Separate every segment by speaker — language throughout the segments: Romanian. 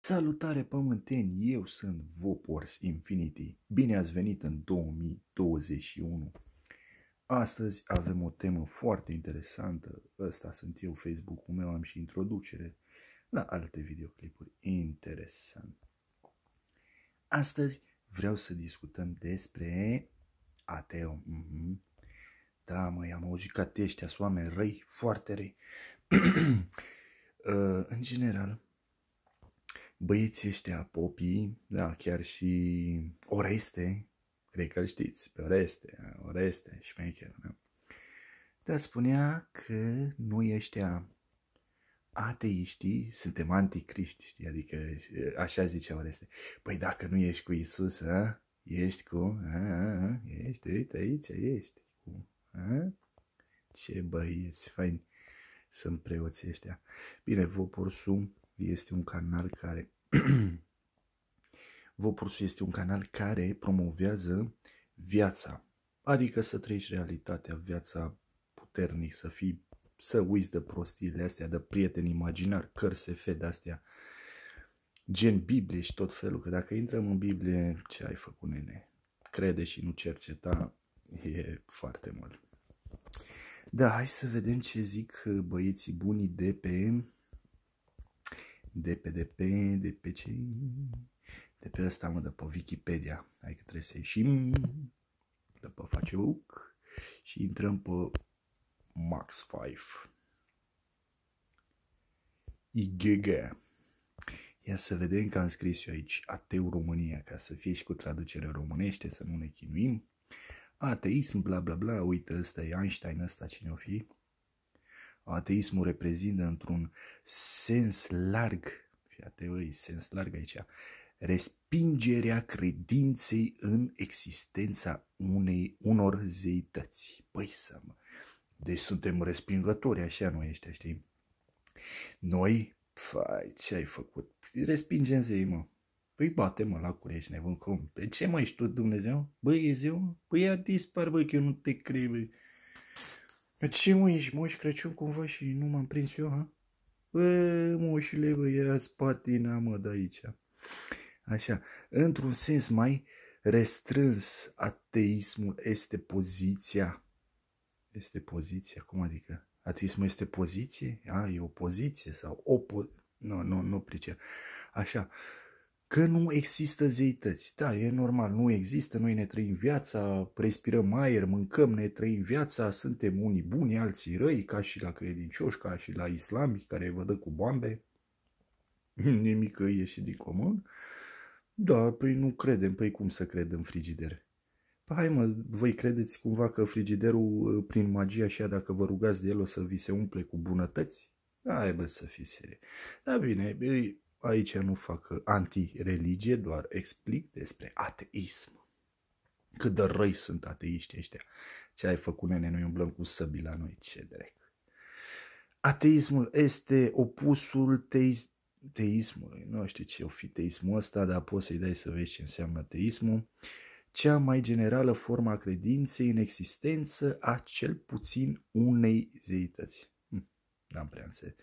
Speaker 1: Salutare pământeni, eu sunt Vopors Infinity. Bine ați venit în 2021. Astăzi avem o temă foarte interesantă. Ăsta sunt eu, Facebook-ul meu, am și introducere la alte videoclipuri. Interesant. Astăzi vreau să discutăm despre ateu. Da, măi, am auzit că ăștia sunt oameni răi, foarte răi. În general, băieții ăștia, popii, da, chiar și Oreste, cred că îl știți, pe Oreste, șmecher, da? Dar spunea că noi ăștia ateiștii suntem anticriști, știi? Adică așa zicea Oreste. Păi dacă nu ești cu Isus, a? Ești cu, ești, uite aici, ești cu, a? Ce băieți faini sunt preoții ăștia. Bine, Voporsul este un canal care Voporsul este un canal care promovează viața, adică să trăiești realitatea, viața puternic, să uiți de prostiile astea, de prieteni imaginari, cărți SF de-astea, gen Biblie și tot felul, că dacă intrăm în Biblie, ce ai făcut, nene? Crede și nu cerceta, e foarte mult. Da, hai să vedem ce zic băieții buni de pe ăsta, mă, de pe Wikipedia. Hai că trebuie să ieșim de pe Facebook și intrăm pe Max 5. IGG. Ia să vedem că am scris eu aici Ateu România, ca să fie și cu traducere românește, să nu ne chinuim. Ateism, bla bla bla, uite, ăsta e Einstein, ăsta cine o fi? Ateismul reprezintă într-un sens larg, fii ateu, sens larg aici, respingerea credinței în existența unor zeități. Păi să mă, deci suntem respingători așa noi ăștia, știi? Noi, fai, ce ai făcut? Respingem zei, mă. Păi bate, mă, la curești, nebun, cum? Pe ce mai ești tu, Dumnezeu? Băi, e zeu? Păi ia dispar, băi, că eu nu te cred, băi. Pe ce, mă, ești Moș Crăciun cumva și nu m-am prins eu, ha? Bă, moșile, băi, ia-ți patina, mă, de aici. Așa, într-un sens mai restrâns, ateismul este poziția. Este poziția, cum adică? Ateismul este poziție? E o poziție sau nu pricep. Așa, că nu există zeități. Da, e normal, nu există, noi ne trăim viața, respirăm aer, mâncăm, ne trăim viața, suntem unii buni, alții răi, ca și la credincioși, ca și la islamici, care vă dă cu bombe. Nimic ieși din comun. Da, păi nu credem, păi cum să cred în frigider? Păi hai, mă, voi credeți cumva că frigiderul, prin magia așa, dacă vă rugați de el, o să vi se umple cu bunătăți? Hai, bă, să fii serios. Da, bine, aici nu fac anti-religie, doar explic despre ateism. Cât de răi sunt ateiștii ăștia. Ce ai făcut, nene, noi umblăm cu săbii la noi, ce drept. Ateismul este opusul teismului. Nu știu ce o fi teismul ăsta, dar poți să-i dai să vezi ce înseamnă teismul. Cea mai generală formă a credinței în existență a cel puțin unei zeități. N-am prea înțeles.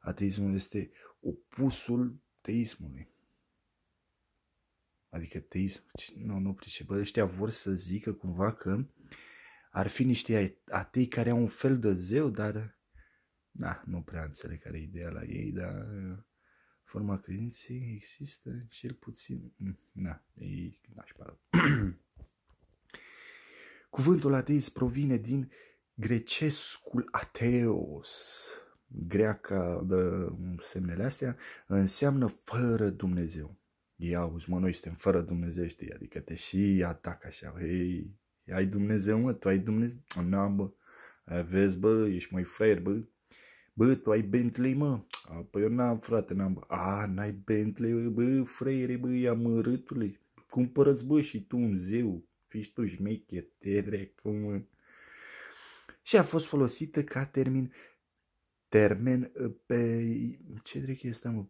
Speaker 1: Ateismul este opusul teismului. Adică teism, nu pricep. Bă, ăștia vor să zică cumva că ar fi niște atei care au un fel de zeu, dar nu prea înțeleg care e ideea la ei, dar forma credinței există cel puțin. E nașpa. Cuvântul ateist provine din grecescul ateos, greaca de semnele astea, înseamnă fără Dumnezeu. Ei auzi, mă, noi suntem fără Dumnezeu, știi, adică te și atac așa, hei, ai Dumnezeu, mă, tu ai Dumnezeu? Bă, vezi, bă, ești mai fraier, bă, tu ai Bentley, mă? Păi eu n-am, frate, n-am, bă. N-ai Bentley, bă, fraiere, bă, ia mărâtule, cumpără-ți, bă, și tu un zeu, fiști tu șmecher, te drecu, mă. Și a fost folosită ca termen pe, ce drecu este, mă,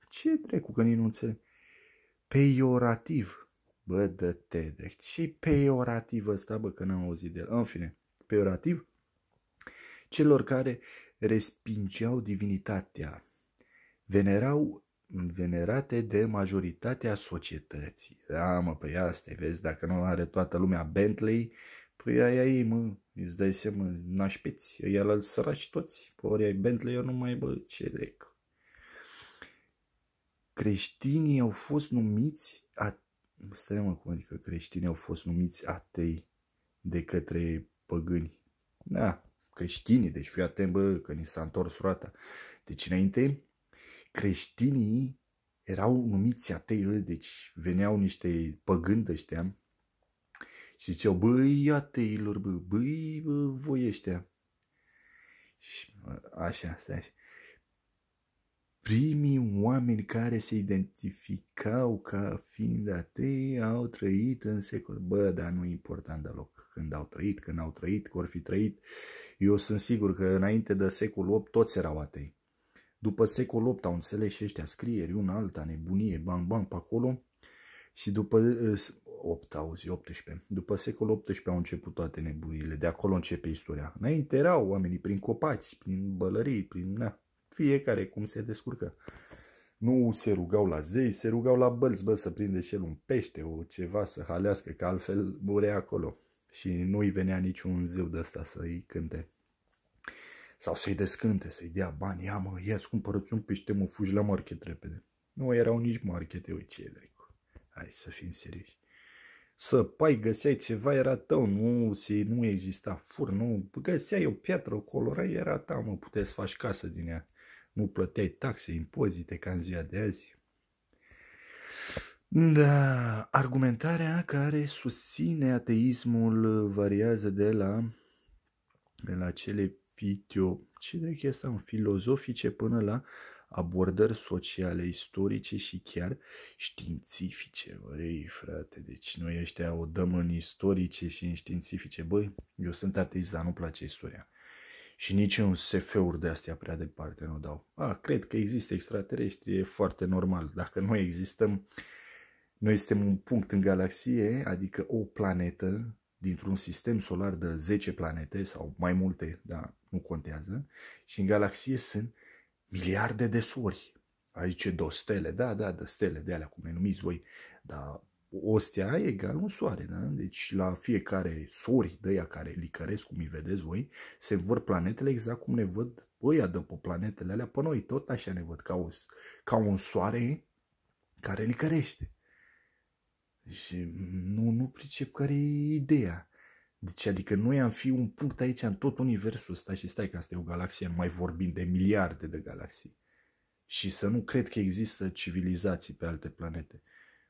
Speaker 1: ce drecu, că nici nu înțeleg, peiorativ, bă, dă-te drecu, ce peiorativ ăsta, bă, că n-am auzit de el, în fine, peiorativ, celor care respingeau divinitatea, venerate de majoritatea societății. Da, mă, păi asta vezi, dacă nu are toată lumea Bentley, păi aia ei, mă, îți dai seama, nașpeți, ăia la săraci toți, ori ai Bentley, ori nu mai, bă, ce drec. Creștinii au fost numiți, stai mă, cum adică creștinii au fost numiți atei de către păgâni? Da, creștinii, deci fii atent, bă, că ni s-a întors roata. Deci înainte, creștinii erau numiți atei, deci veneau niște păgâni de ăștia și ziceau, băi, ateilor, băi, voi ăștia. Și așa, stai așa. Primii oameni care se identificau ca fiind atei au trăit în secol. Bă, dar nu e important deloc când au trăit, când au trăit, că or fi trăit. Eu sunt sigur că înainte de secolul 8 toți erau atei. După secolul 8 au înțeles și ăștia scrieri, una alta, nebunie, bang, bang, pe acolo. Și după 18. După secolul 18 au început toate nebunile. De acolo începe istoria. Înainte erau oamenii prin copaci, prin bălării, prin... fiecare cum se descurcă. Nu se rugau la zei, se rugau la bălți, bă, să prinde și el un pește, o ceva, să halească, că altfel murea acolo. Și nu-i venea niciun zeu de ăsta să-i cânte. Sau să-i descânte, să-i dea bani. Ia mă, ia-ți cumpărăți un pește, mă, fugi la market repede. Nu erau nici markete, ui, ce dracu. Hai să fim serioși. Să pai găseai ceva, era tău, nu exista fur, nu găseai o piatră, o colorai, era ta, mă, puteai să faci casă din ea. Nu plăteai taxe, impozite ca în ziua de azi. Da, argumentarea care susține ateismul variază de la cele filozofice până la abordări sociale, istorice și chiar științifice. Băi, frate, deci noi ăștia o dăm în istorice și în științifice. Băi, eu sunt ateist, dar nu-mi place istoria. Și nici în SF-uri de astea prea departe nu dau. Cred că există extraterestri, e foarte normal. Dacă noi existăm, noi suntem un punct în galaxie, adică o planetă dintr-un sistem solar de 10 planete sau mai multe, dar nu contează. Și în galaxie sunt miliarde de sori. Aici de stele, de stele de alea, cum le numiți voi. Dar o stea e egal un soare, da? Deci la fiecare sori de aia care licăresc, cum îi vedeți voi, se văd planetele exact cum ne văd ăia de pe planetele alea pe noi. Tot așa ne văd, ca un soare care licărește. Deci nu pricep care e ideea. Deci, adică noi am fi un punct aici în tot universul ăsta și stai că asta e o galaxie, nu mai vorbim de miliarde de galaxii. Și să nu cred că există civilizații pe alte planete.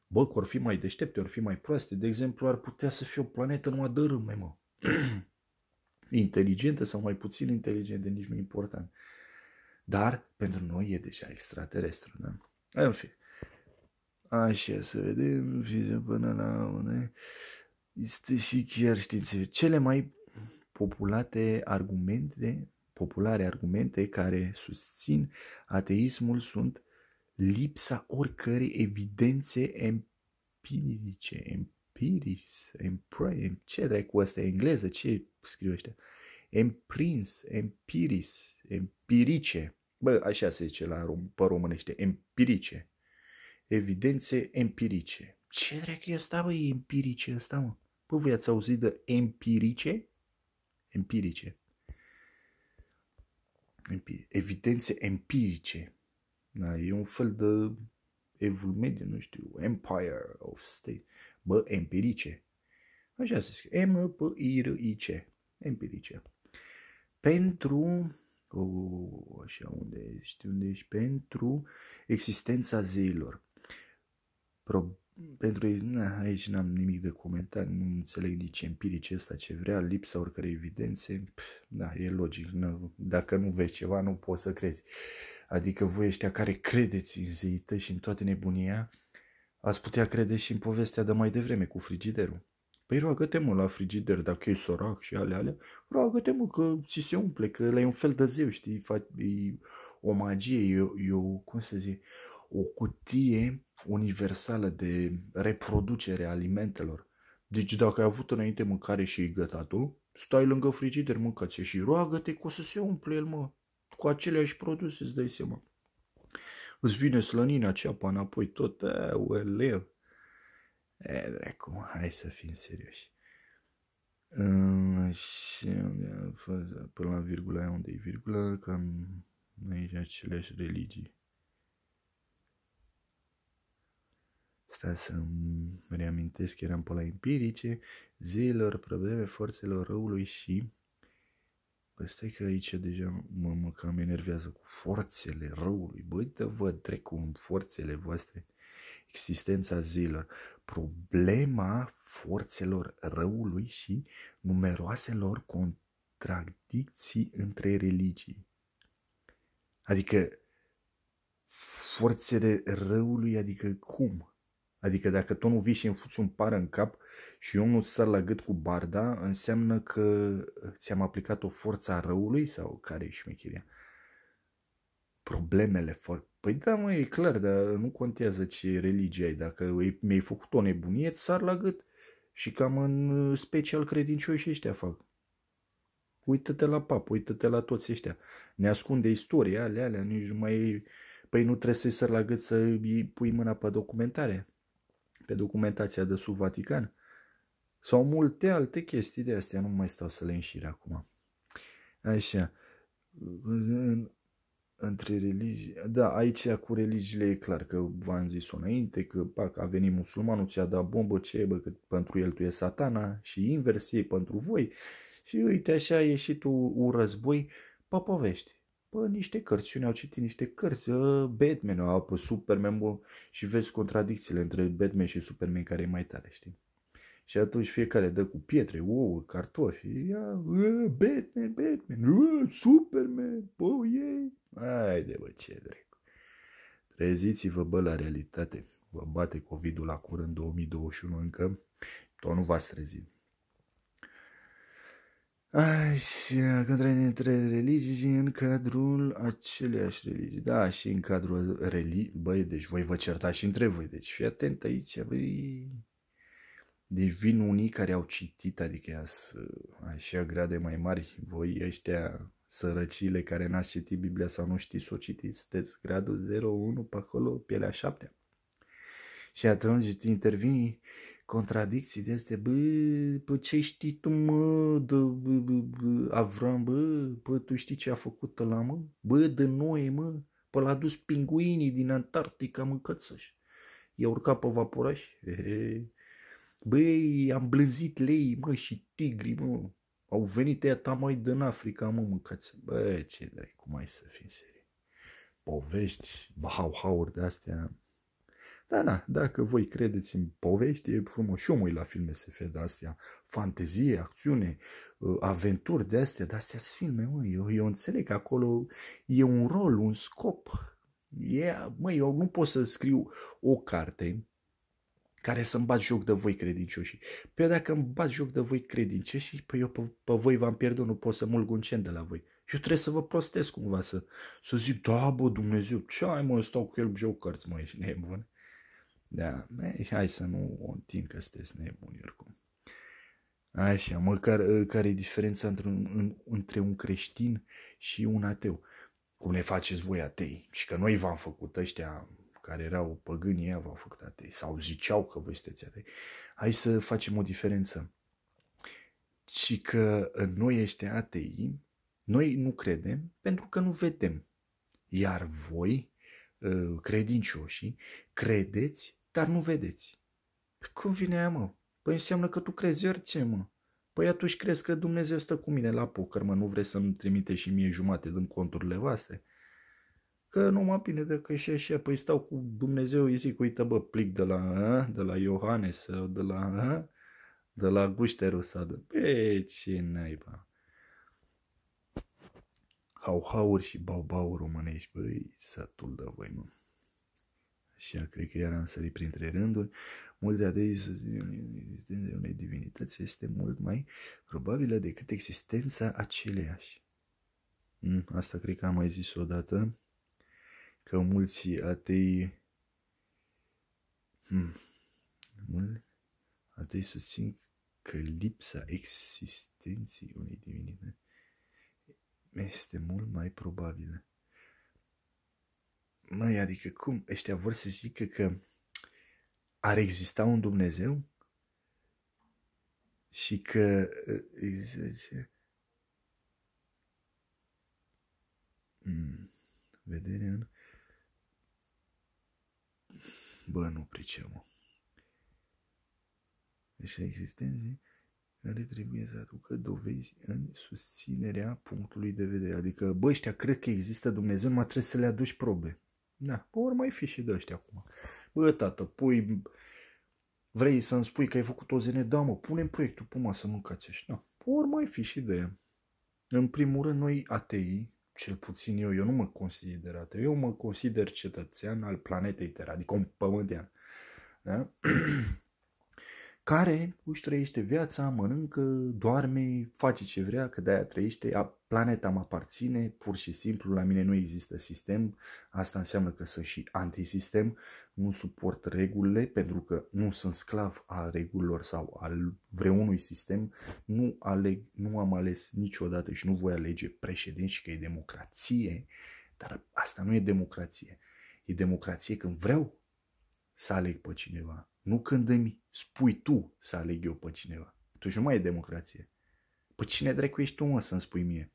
Speaker 1: Bă, că or fi mai deștepte, or fi mai proaste. De exemplu, ar putea să fie o planetă numai de râme, mă. Inteligentă sau mai puțin inteligentă, nici nu e important. Dar pentru noi e deja extraterestră, da? În fine. Așa, să vedem, până la unde... Este și chiar știți, cele mai populare argumente care susțin ateismul sunt lipsa oricărei evidențe empirice, ce dracu ăsta e engleză, ce scriu ăștia? Empirice, bă, așa se zice pe românește, empirice, evidențe empirice. Ce dracu e ăsta, bă, empirice ăsta, mă? Bă, voi ați auzit de empirice? Empirice. Evidențe empirice. Da, e un fel de evul mediu, nu știu, Empire of State. Bă, empirice. Așa se scrie. M-P-I-R-I-C. Empirice. Pentru... așa, unde știu, deci pentru existența zeilor. Aici n-am nimic de comentat, nu înțeleg nici empirice ăsta ce vrea, lipsa oricărei evidențe, da, e logic, dacă nu vezi ceva, nu poți să crezi. Adică voi ăștia care credeți în zeități și în toată nebunia, ați putea crede și în povestea de mai devreme cu frigiderul. Păi roagă-te, mă, la frigider, dacă e sărac și alea, roagă-te, mă, că ți se umple, că ăla e un fel de zeu, știi, e o magie, cum să zic, o cutie universală de reproducere a alimentelor. Deci dacă ai avut înainte mâncare și ai gătat-o, stai lângă frigider, mâncați și roagă-te că o să se umple el, mă, cu aceleași produse, îți dai seama. îți vine slănina ceapa înapoi tot, leu. Dracu, hai să fim serioși. Și până la virgulă, unde e virgulă, cam aici aceleași religii. Stai să-mi reamintesc, eram pe la empirice, zeilor, probleme, forțelor răului și... Păi stai că aici deja mă cam enervează cu forțele răului. Băi, vă trec cu forțele voastre, existența zeilor, problema forțelor răului și numeroaselor contradicții între religii. Adică forțele răului, adică cum? Adică dacă tu nu vii și îmi fuți un par în cap și eu nu sar la gât cu barda, înseamnă că ți-am aplicat o forță a răului sau care e șmecheria? Problemele Păi da, mă, e clar, dar nu contează ce religie ai. Dacă mi-ai făcut o nebunie, îți sar la gât. Și cam în special credincioși ăștia fac. Uită-te la papă, uită-te la toți ăștia. Ne ascunde istoria, alea, nici nu mai... Păi nu trebuie să-i sar la gât să pui mâna pe documentare. Pe documentația de sub Vatican. Sau multe alte chestii de astea, nu mai stau să le înșir acum. Așa. Între religii, da, aici cu religiile e clar că v-am zis-o înainte, că a venit musulmanul, ți-a dat bombă, ce bă, că pentru el tu e satana și invers e pentru voi. Și uite așa a ieșit un război pe povești. Pe niște cărți, și au citit niște cărți, Batman, pe Superman, bă, și vezi contradicțiile între Batman și Superman care e mai tare, știi? Și atunci fiecare dă cu pietre, ouă, cartofi, Batman, Superman, bă, ei. Haide, bă, ce drept. Treziți-vă, bă, la realitate. Vă bate COVID-ul la cur în 2021 încă. Tot nu v-ați trezit. Așa, între religii și în cadrul aceleași religii. Da, și în cadrul religii. Băi, deci voi vă certați și între voi. Deci fii atent aici, băi. Deci vin unii care au citit, adică așa grade mai mari, voi ăștia sărăcile care n-ați citit Biblia sau nu știți să o citiți, sunteți gradul 0-1 pe acolo, pielea 7. Și atunci intervin contradicții de astea, bă, ce știi tu, mă, Avram, bă, tu știi ce a făcut ăla, mă? Bă, de noi, mă, pe l-a dus pinguinii din Antarctica, mă, cățăși. I-a urcat pe vaporaș, Băi, am blânzit lei, mă, și tigri, mă. Au venit ăia tamai din Africa, mă, mâncați. Bă, ce dai, cum ai să fii serii? Povești, hau-hauri de-astea. Da, dacă voi credeți în povești, e frumos. Și eu mă uit la filme SF de-astea, fantezie, acțiune, aventuri de-astea sunt filme, mă. Eu înțeleg că acolo e un rol, un scop. Mă, eu nu pot să scriu o carte care să-mi bat joc de voi credincioși. Păi dacă îmi bat joc de voi credincioși, păi eu pe voi v-am pierdut, nu pot să mulg un cent de la voi. Eu trebuie să vă prostesc cumva, să zic, da, bă, Dumnezeu, ce ai, mă, stau cu el, joc cărți, mă, ești nebun. Da, hai să nu o întind că sunteți nebuni oricum. Așa, măcar care e diferența între un creștin și un ateu? Cum ne faceți voi atei? Și că noi v-am făcut ăștia care erau păgânii, ăia v-au făcut atei, sau ziceau că voi sunteți atei. Hai să facem o diferență. Și că noi ăștia atei, noi nu credem pentru că nu vedem. Iar voi, credincioșii, credeți, dar nu vedeți. Cum vine aia, mă? Păi înseamnă că tu crezi orice, mă. Păi atunci crezi că Dumnezeu stă cu mine la poker, mă, nu vreți să-mi trimite și mie jumate din conturile voastre? Că nu mă bine de că și așa, păi stau cu Dumnezeu, îi zic, uite bă, plic de la Iohannes sau de la Gușteru sau de... Pe ce naiba? Hau-hauri și bau-bauri românești, băi, sătul de voi, mă. Așa, cred că iar am sărit printre rânduri. Mulți atei existența unei divinități este mult mai probabilă decât existența aceleiași. Asta cred că am mai zis odată. Că mulți atei atei susțin că lipsa existenței unei divinități este mult mai probabilă. Măi, adică cum? Ăștia vor să zică că ar exista un Dumnezeu și că vedere în... Bă, nu pricep, mă. Deci existenței care trebuie să aducă dovezi în susținerea punctului de vedere. Adică, bă, ăștia cred că există Dumnezeu, numai trebuie să le aduci probe. Da, ori mai fi și de ăștia acum. Bă, tată, vrei să-mi spui că ai făcut o ZN? Da, mă, punem proiectul pe masă, mâncați ăștia. Da, ori mai fi și de ea. În primul rând, noi ateii, cel puțin eu nu mă consider ateu, eu mă consider cetățean al planetei Terra, adică un pământean. Da? Care își trăiește viața, mănâncă, doarme, face ce vrea, că de-aia trăiește, planeta mă aparține, pur și simplu, la mine nu există sistem, asta înseamnă că sunt și antisistem, nu suport regulile, pentru că nu sunt sclav al regulilor sau al vreunui sistem, nu am ales niciodată și nu voi alege președinți și că e democrație, dar asta nu e democrație, e democrație când vreau să aleg pe cineva. Nu când îmi spui tu să aleg eu pe cineva. Atunci nu mai e democrație. Păi cine dracu ești tu, mă, să-mi spui mie?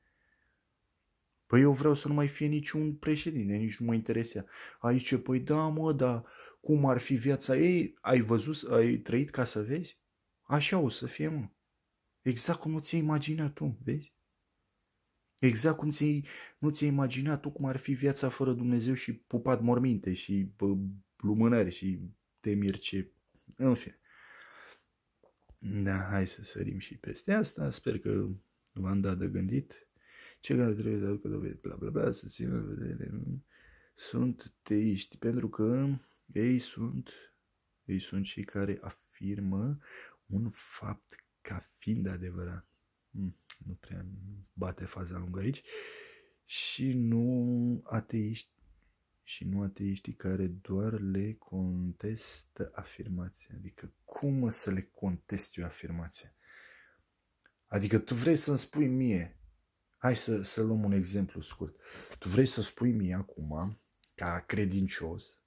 Speaker 1: Păi eu vreau să nu mai fie niciun președinte, nici nu mă interesează. Aici, păi da, mă, dar cum ar fi viața ei? Ai văzut, ai trăit ca să vezi? Așa o să fie, mă. Exact cum nu ți-ai imaginat tu, vezi? Exact cum nu ți-ai imaginat tu cum ar fi viața fără Dumnezeu și pupat morminte și lumânări și temiri ce... În fine. Da, hai să sărim și peste asta. Sper că v-am dat de gândit. Ce care trebuie să aducă dovezi, bla bla bla, să țină vedere. Sunt teiști, pentru că ei sunt cei care afirmă un fapt ca fiind adevărat. Nu prea bate faza lungă aici. Și nu ateiștii care doar le contestă afirmația. Adică cum să le contest eu afirmația? Adică tu vrei să-mi spui mie, hai să luăm un exemplu scurt, tu vrei să spui mie acum, ca credincios,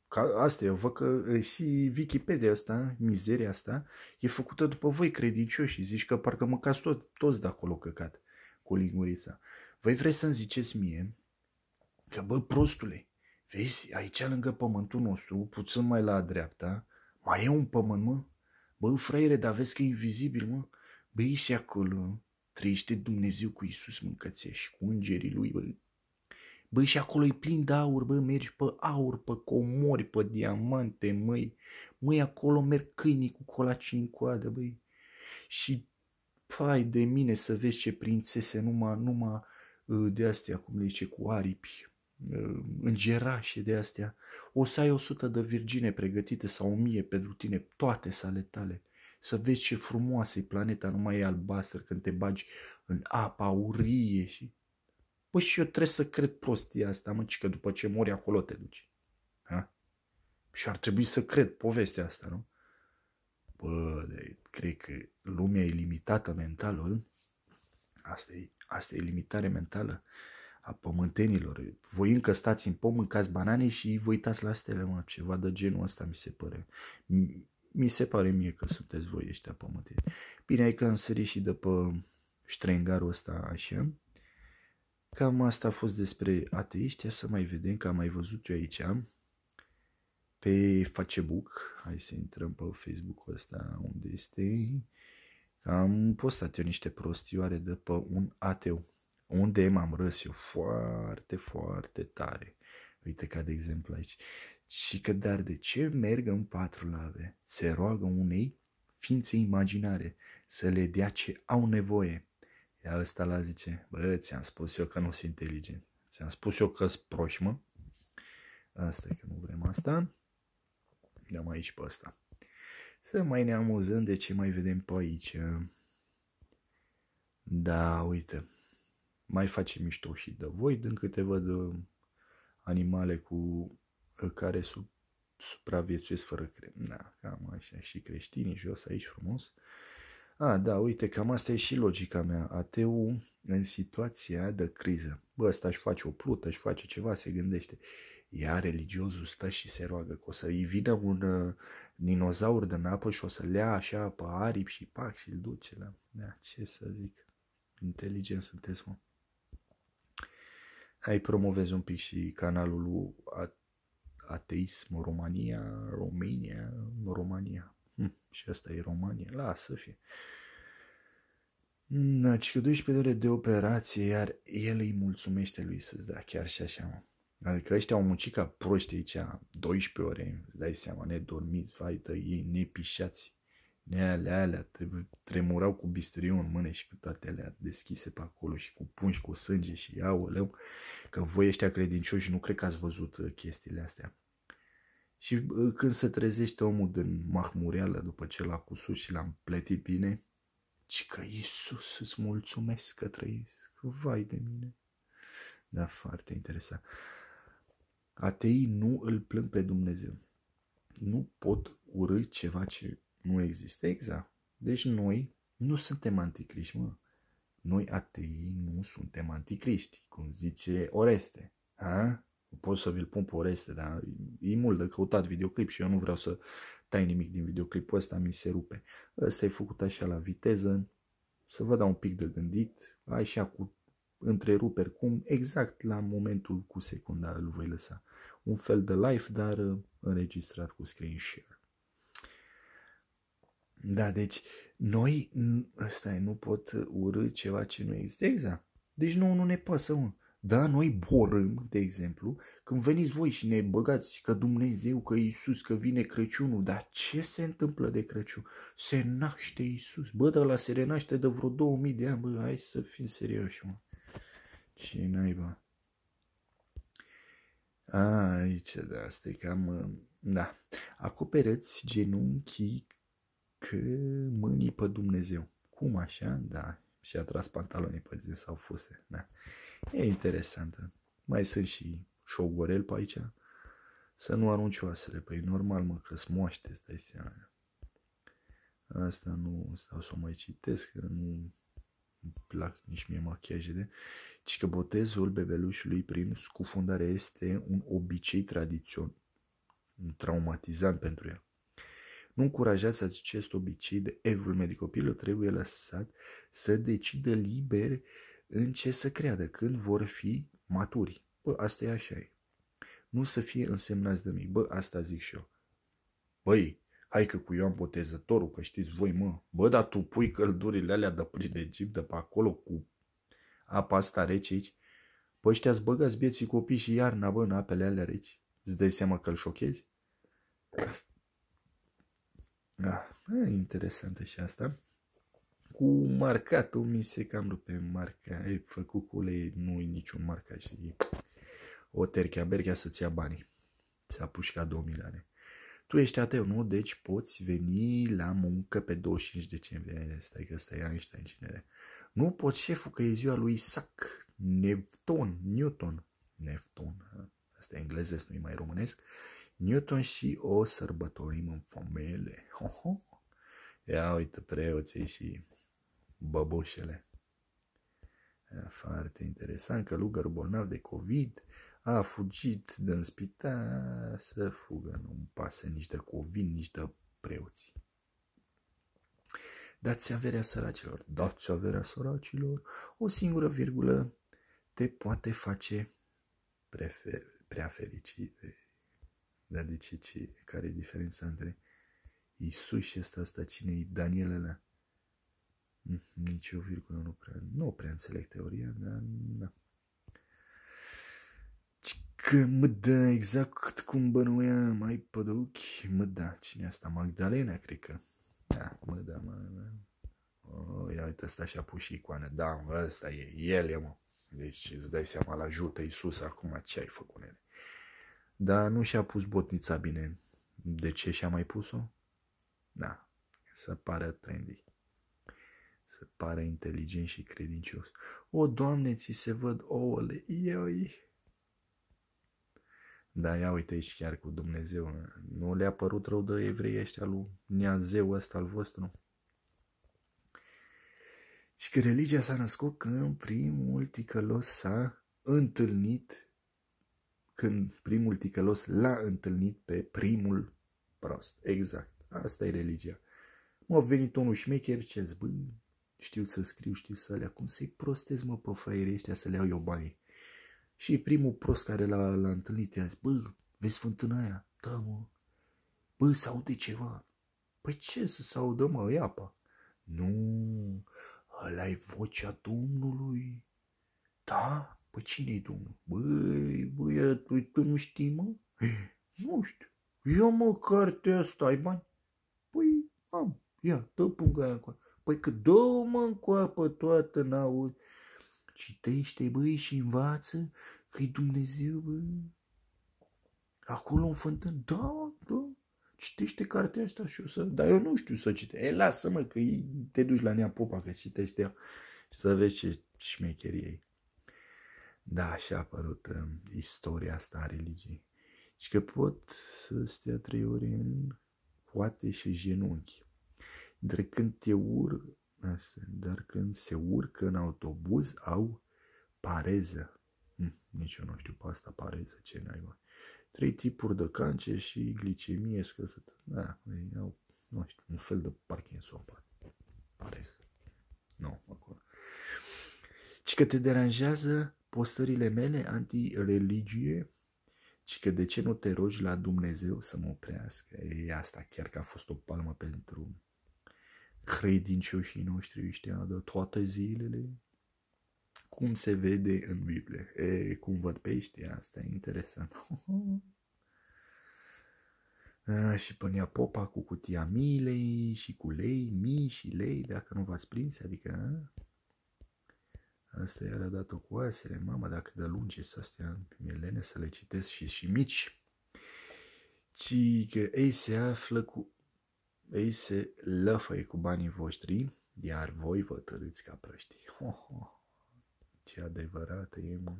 Speaker 1: ca asta eu văd că și Wikipedia asta, mizeria asta, e făcută după voi credincioși și zici că parcă mâncați toți de acolo căcat cu lingurița. Voi vreți să-mi ziceți mie că, bă, prostule, vezi, aici lângă pământul nostru, puțin mai la dreapta, mai e un pământ, mă? Bă, fraiere, dar vezi că e invizibil, mă? Bă, e și acolo trăiește Dumnezeu cu Iisus mâncăție și cu îngerii lui, bă. Bă, și acolo e plin de aur, bă, mergi pe aur, pe comori, pe diamante, măi. Măi, acolo merg câinii cu colaci în coadă, băi. Și, pai de mine, să vezi ce prințese, numai de astea, cum le zice, cu aripi, îngerașe de astea. O să ai 100 de virgine pregătite sau 1000 pentru tine, toate sale tale. Să vezi ce frumoasă e planeta, nu mai e albastră când te bagi în apa aurie și... Păi și eu trebuie să cred prostia asta, mă, că după ce mori acolo te duci. Ha? Și ar trebui să cred povestea asta, nu? Bă, cred că lumea e limitată mentală. Asta e limitare mentală a pământenilor. Voi încă stați în pom, mâncați banane și vă uitați la stele, mă, ceva de genul ăsta mi se pare. Mi se pare mie că sunteți voi ăștia pământeni. Bine, ai că am sărit și de pe ștrengarul ăsta așa. Cam asta a fost despre ateiști. Să mai vedem că am mai văzut eu aici pe Facebook. Hai să intrăm pe Facebook-ul ăsta unde este. Am postat eu niște prostioare de pe un ateu, unde m-am râs eu foarte, foarte tare. Uite ca de exemplu aici. Și că dar de ce merg în patru lave? Se roagă unei ființe imaginare să le dea ce au nevoie. Ia ăsta la zice, bă, ți-am spus eu că nu sunt inteligent. Ți-am spus eu că-s proști, mă. Asta e că nu vrem asta. Dăm aici pe ăsta. Să mai ne amuzăm de ce mai vedem pe aici. Da, uite. Mai face mișto și de voi, din câte văd animale cu care supraviețuiesc fără da, cam așa. Și creștinii jos aici frumos. Da, uite, cam asta e și logica mea. Ateu în situația de criză. Bă, ăsta își face o plută, își face ceva, se gândește. Iar religiosul stă și se roagă că o să-i vină un dinozaur din apă și o să-l ia așa pe aripi și pac și-l duce la... Da, ce să zic. Inteligent sunteți, mă. Hai, promovezi un pic și canalul lui Ateism România. Și asta e România. Lasă să fie. Deci că 12 ore de operație, iar el îi mulțumește lui să-ți dea chiar și așa, mă. Adică ăștia au muncit ca proști aici 12 ore, îți dai seama, nedormiți, vai de ei, nepișați. Alea, tremurau cu bisturiu în mână și cu toate alea deschise pe acolo și cu pungi cu sânge și aoleu, că voi ăștia credincioși nu cred că ați văzut chestiile astea. Și când se trezește omul din mahmureală după ce l-a cusut și l-a împletit bine, ci că Iisus îți mulțumesc că trăiesc, vai de mine. Da, foarte interesant. Ateii nu îl plâng pe Dumnezeu. Nu pot urâi ceva ce nu există, exact. Deci noi nu suntem anticriști, mă. Noi ateii nu suntem anticriști, cum zice Oreste. Ha? Pot să vi-l pun pe Oreste, dar e mult de căutat videoclip și eu nu vreau să tai nimic din videoclipul ăsta, mi se rupe. Ăsta e făcut așa la viteză, să vă dau un pic de gândit, așa cu întreruperi, cum exact la momentul cu secunda îl voi lăsa. Un fel de live, dar înregistrat cu screen share. Da, deci noi, ăsta e, nu pot urâ ceva ce nu există. Exact. Deci nu ne pasă, mă. Da, noi borâm, de exemplu, când veniți voi și ne băgați că Dumnezeu, că Iisus, că vine Crăciunul, dar ce se întâmplă de Crăciun? Se naște Iisus. Bă, dar ăla se renaște de vreo 2000 de ani, bă, hai să fim serioși, mă. Ce naiba. Aici, da, asta e cam, da. Acoperă-ți genunchii că mâinii pe Dumnezeu. Cum așa? Da. Și a tras pantalonii pe zi sau fuste. Da. E interesantă. Mai sunt și șogorel pe aici. Să nu arunci oasele. Păi normal, mă, că-s moaște, îți dai seama. Asta nu stau să o mai citesc, că nu îmi plac nici mie machiajele. Ci că botezul bebelușului prin scufundare este un obicei tradițional, traumatizant pentru el. Nu încurajați acest obicei de evul medic. Copilul trebuie lăsat să decidă liber în ce să creadă când vor fi maturi. Bă, asta e așa e. Nu să fie însemnați de mic. Bă, asta zic și eu. Băi, hai că cu Ioan Botezătorul, că știți voi, mă. Bă, dar tu pui căldurile alea de prin Egipt, de pe acolo, cu apa asta rece aici. Bă, ăștia-ți băgați vieții copii și iarna, bă, în apele alea reci. Îți dai seama că îl șochezi? Interesantă și asta. Cu marcatul mi se cam rupe marca. E făcut cu ulei, nu e niciun marcaj. E o terchea berghea să-ți ia banii. Ți-a pușcat 2 milioane. Tu ești ateu, nu? Deci poți veni la muncă pe 25 decembrie. Stai că ăsta e Einstein, cine. Nu poți, șeful, că e ziua lui Isaac Newton. Asta e englezesc, nu-i mai românesc. Newton și o sărbătorim în familie. Ia uite preoții și băbușele. Foarte interesant. Călugărul bolnav de COVID a fugit din spital să fugă. Nu-mi pasă nici de COVID, nici de preoți. Dați averea săracilor. Dați averea săracilor. O singură virgulă te poate face prea fericit. Dar de ce? Care e diferența între Iisus și ăsta cine e Daniel ăla? Nici o virgulă nu prea înțeleg teoria, dar da. Că mă da exact cum bănuia mai păduc, mă da, cine asta? Magdalena, cred că. Da, mă da. Ia uite, ăsta și-a pus și icoană. Da, ăsta e, el, mă. Deci îți dai seama, îl ajută Iisus acum, ce ai făcut, nene? Dar nu și-a pus botnița bine. De ce și-a mai pus-o? Da, să pară trendy. Să pară inteligent și credincios. O, Doamne, ți se văd ouăle. Ioi. Da, ia uite aici chiar cu Dumnezeu. Nu le-a părut rău de evrei ăștia lui Neazeu ăsta al vostru? Și că religia s-a născut când primul ticălos s-a întâlnit când primul ticălos l-a întâlnit pe primul prost. Exact. Asta e religia. M-a venit unul șmecher, ce bă, știu să scriu, știu să alea, cum să-i prostez, mă, pe fraierii ăștia să le iau eu banii. Și primul prost care l-a întâlnit i-a zis, bă, vezi fântâna aia? Da, mă. Bă, s-aude ceva. Păi ce să se audă, mă, e apa. Nu, ăla-i vocea Domnului. Da? Păi cine-i Domnul? Băi, tu nu știi, mă? Nu știu. Ia, mă, cartea asta, ai bani? Păi, am. Ia, dă punga aia încoa. Păi că dă-o, mă, încoapă toată, n-auzi. Citește, băi, și învață că-i Dumnezeu, bă. Acolo în fântână, da. Citește cartea asta și o să... Dar eu nu știu să citești. Lasă-mă că te duci la Nea Popa că citește ea și să vezi ce șmecherie e. Da, așa a apărut istoria asta a religiei. Și că pot să stea 3 ore în coate și genunchi. Dar când se urcă în autobuz au pareză. Nici eu nu știu pe asta pareză, ce naiba. 3 tipuri de cancer și glicemie scăzută. Da, au, nu știu, un fel de Parkinson, pareză. Nu, acolo. Și că te deranjează postările mele anti-religie, și că de ce nu te rogi la Dumnezeu să mă oprească. E asta chiar că a fost o palmă pentru credincioșii noștri ăștia de toate zilele. Cum se vede în Biblie. Cum văd pe ăștia, asta e interesant. Și pânea Popa cu cutia milei și cu lei, mii și lei, dacă nu v-ați prins, adică... Asta i-a dat-o cu oasele, mama, dacă de lungi să astea, mi-e lene să le citesc și mici. Ci că ei se află ei se lăfăie cu banii voștri, iar voi vă târâți ca prăștii. Ce adevărată e, mă.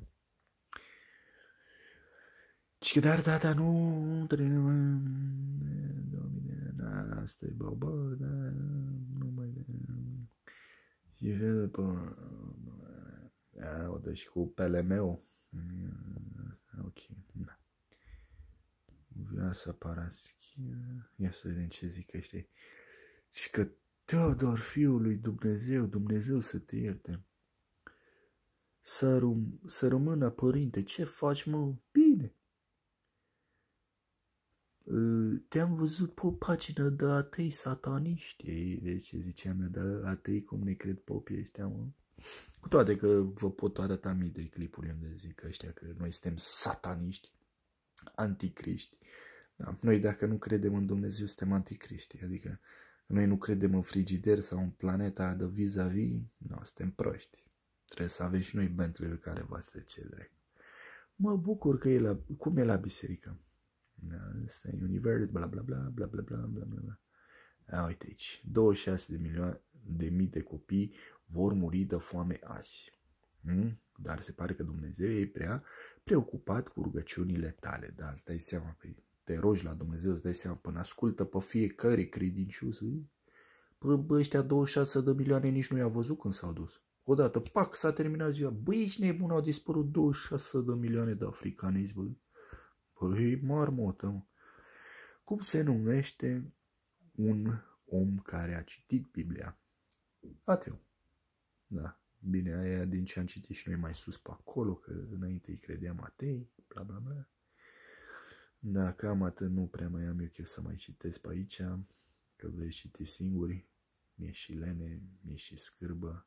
Speaker 1: Și că dar tata nu trebuie, domine, asta e băbă, da, nu mai... Și vede pe... O dă și cu PLM-ul. Ok, da. Viața paraschivă. Ia să vedem ce zic ăștia. Și că Teodor, fiul lui Dumnezeu, Dumnezeu să te ierte. Să rămână, părinte, ce faci, mă? Bine. Te-am văzut pe o pagină de atei sataniști. Deci ce ziceam eu de atei, cum ne cred popii ăștia, mă? Cu toate că vă pot arăta mii de clipuri unde zic ăștia că noi suntem sataniști, anticriști. Da, noi dacă nu credem în Dumnezeu suntem anticriști, adică noi nu credem în frigider sau în planeta de vis-a-vis, nu, suntem proști. Trebuie să avem și noi Bentley-uri care v-ați trece drept. Mă bucur că e cum e la biserică. Da, asta e univers, bla bla bla, bla bla bla, bla bla. Uite aici, 26 de mii de copii vor muri de foame azi. Dar se pare că Dumnezeu e prea preocupat cu rugăciunile tale. Da, îți dai seama, te rogi la Dumnezeu, îți dai seama, până ascultă pe fiecare credincios. Bă, ăștia 26 de milioane nici nu i-a văzut când s-au dus. Odată, pac, s-a terminat ziua. Băi, ești nebun, au dispărut 26 de milioane de africaniți, bă. Băi, marmotă, mă. Cum se numește un om care a citit Biblia? Ateu. Da, bine, aia din ce am citit și noi mai sus pe acolo, că înainte îi credeam atei, bla bla bla. Da, cam atât, nu prea mai am eu chef să mai citesc pe aici, că vei citi singuri, mi-e și lene, mi-e și scârbă.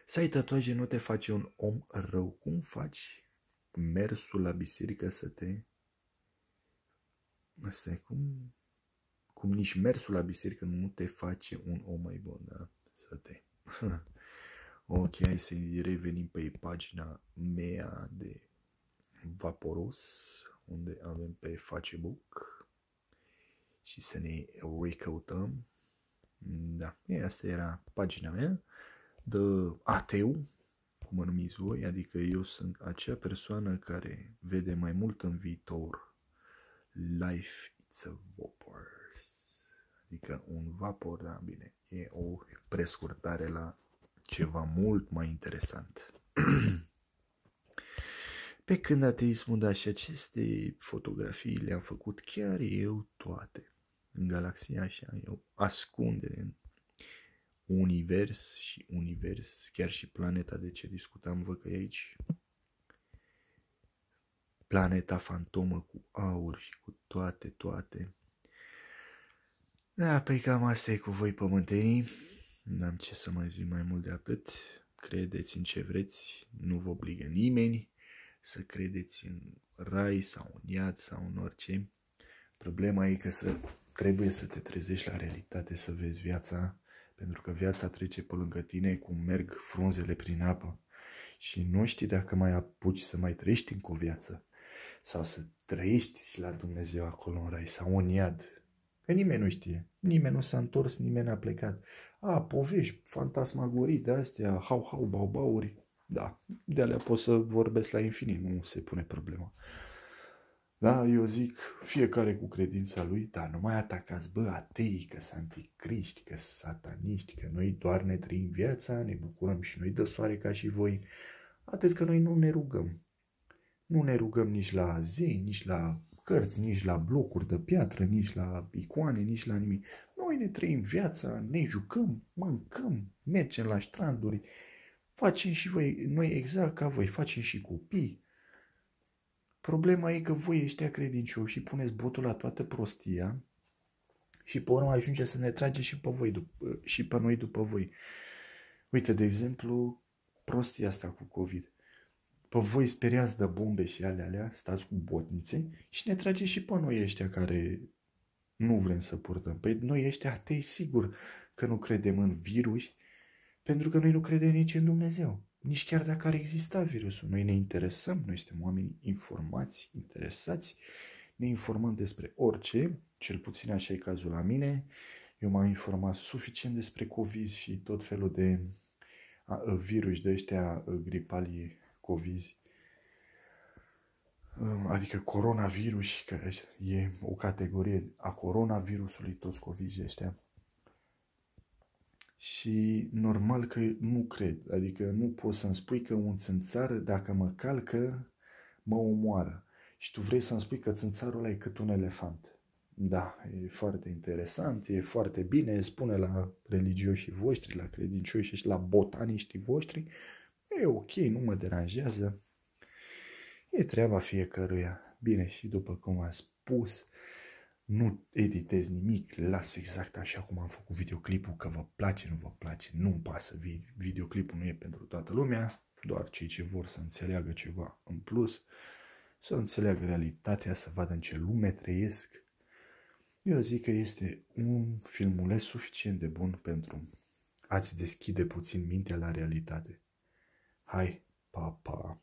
Speaker 1: Să ai tatuaje nu te face un om rău. Cum faci mersul la biserică să te... Asta e cum nici mersul la biserică nu te face un om mai bun, da? Să te... Ok, hai să revenim pe pagina mea de Vaporos, unde avem pe Facebook și să ne recăutăm. Da, asta era pagina mea de ateu, cum mă numiți voi, adică eu sunt acea persoană care vede mai mult în viitor. Life it's a vapor. Adică un vapor, da, bine, e o prescurtare la ceva mult mai interesant. Pe când ateismul, da, și aceste fotografii le-am făcut chiar eu toate. În galaxia așa, e o ascundere în univers și univers, chiar și planeta de ce discutam, văd că e aici. Planeta fantomă cu aur și cu toate. Da, păi cam asta e cu voi, pământenii. N-am ce să mai zic mai mult de atât. Credeți în ce vreți, nu vă obligă nimeni să credeți în rai sau în iad sau în orice. Problema e că trebuie să te trezești la realitate, să vezi viața, pentru că viața trece pe lângă tine cum merg frunzele prin apă și nu știi dacă mai apuci să mai trăiești încă o viață sau să trăiești la Dumnezeu acolo în rai sau în iad. Că nimeni nu știe, nimeni nu s-a întors, nimeni n-a plecat. Povești, fantasmagorii de astea, hau, bau-bauri, da, de alea pot să vorbesc la infinit, nu se pune problema. Da, eu zic, fiecare cu credința lui, dar nu mai atacați, atei, că sunt anticriști, că sataniști, că noi doar ne trăim viața, ne bucurăm și noi de soare ca și voi, atât că noi nu ne rugăm. Nu ne rugăm nici la zei, nici la cărți, nici la blocuri de piatră, nici la icoane, nici la nimic. Noi ne trăim viața, ne jucăm, mâncăm, mergem la stranduri, facem și voi, noi exact ca voi, facem și copii. Problema e că voi ăștia credincioși și puneți botul la toată prostia și pe urmă ajunge să ne trage și pe voi, și pe noi după voi. Uite, de exemplu, prostia asta cu COVID. Pe voi speriați de bombe și alea, stați cu botnițe și ne trage și pe noi ăștia care nu vrem să purtăm. Păi noi ăștia atei sigur că nu credem în virus, pentru că noi nu credem nici în Dumnezeu. Nici chiar dacă ar exista virusul. Noi ne interesăm, noi suntem oameni informați, interesați, ne informăm despre orice, cel puțin așa e cazul la mine. Eu m-am informat suficient despre COVID și tot felul de virus de ăștia gripali COVID, adică coronavirus, că e o categorie a coronavirusului, toți COVID ăștia. Și normal că nu cred, adică nu poți să-mi spui că un țânțar, dacă mă calcă, mă omoară. Și tu vrei să-mi spui că țânțarul ăla e cât un elefant. Da, e foarte interesant, e foarte bine, spune la religioșii voștri, la credincioșii și la botaniștii voștri, e ok, nu mă deranjează. E treaba fiecăruia. Bine, și după cum am spus, nu editez nimic, las exact așa cum am făcut videoclipul, că vă place, nu vă place, nu-mi pasă, videoclipul nu e pentru toată lumea, doar cei ce vor să înțeleagă ceva în plus, să înțeleagă realitatea, să vadă în ce lume trăiesc. Eu zic că este un filmuleț suficient de bun pentru a-ți deschide puțin mintea la realitate. Hai, pa, pa!